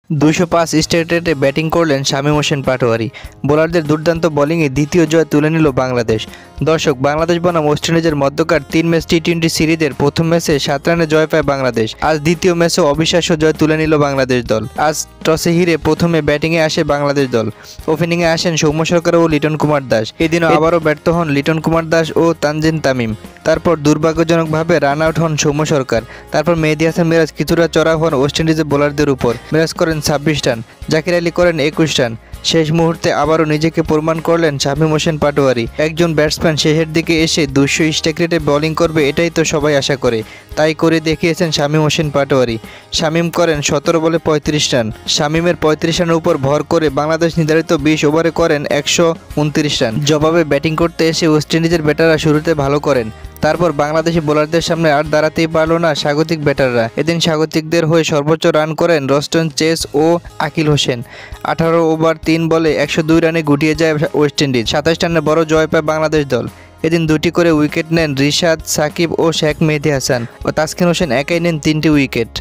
২০৫ strike রেটে batting করলেন শামীম হোসেন পাটোয়ারি। বোলারদের দুর্দান্ত বোলিংয়ে দ্বিতীয় জয় তুলে নিল বাংলাদেশ। দর্শক, বাংলাদেশ বনাম ওয়েস্ট ইন্ডিজের মধ্যকার ৩ ম্যাচ টি-20 সিরিজের প্রথম ম্যাচে ৭ রানে জয় পায় বাংলাদেশ। আজ দ্বিতীয় ম্যাচেও অবিশ্বাস্য জয় তুলে নিল বাংলাদেশ দল। আজ টসে হেরে প্রথমে ব্যাটিংয়ে আসে বাংলাদেশ দল। ওপেনিংয়ে আসেন সৌম্য সরকার ও লিটন কুমার দাস। এদিনও আবারও ব্যর্থ হন লিটন কুমার দাস ও তানজিদ তামিম। তারপর দুর্ভাগ্যজনকভাবে রান আউট হন সৌম্য সরকার। তারপর মেহেদী হাসান মিরাজ কিছুটা চড়া হন ওয়েস্ট ইন্ডিজের বোলারদের উপর। মিরাজ করেন ২৬ রান, জাকির আলী করেন ২১ রান। শেষ মুহূর্তে আবারও নিজেকে প্রমাণ করলেন শামীম হোসেন পাটোয়ারি। একজন ব্যাটসম্যান শেষের দিকে এসে ২০০ স্ট্রাইক রেটে বোলিং করবে, এটাই তো সবাই আশা করে। তাই করে দেখিয়েছেন শামীম হোসেন পাটোয়ারি। শামীম করেন ১৭ বলে ৩৫ রান। শামীমের ৩৫ রানের উপর ভর করে বাংলাদেশ নির্ধারিত ২০ ওভারে করেন ১২৯ রান। জবাবে ব্যাটিং করতে এসে ওয়েস্ট ইন্ডিজের ব্যাটাররা শুরুতে ভালো করেন। তারপর বাংলাদেশি বোলারদের সামনে আর দাঁড়াতেই পারল না স্বাগতিক ব্যাটাররা। এদিন স্বাগতিকদের হয়ে সর্বোচ্চ রান করেন রস্টন চেস ও আকিল হোসেন। ১৮ ওভার ৩ বলে ১০২ রানে গুটিয়ে যায় ওয়েস্ট ইন্ডিজ। ২৭ রানে বড় জয় পায় বাংলাদেশ দল। এদিন দুটি করে উইকেট নেন রিশাদ, সাকিব ও শেখ মেহেদী হাসান ও তাসকিন হোসেন একাই নেন ৩টি উইকেট।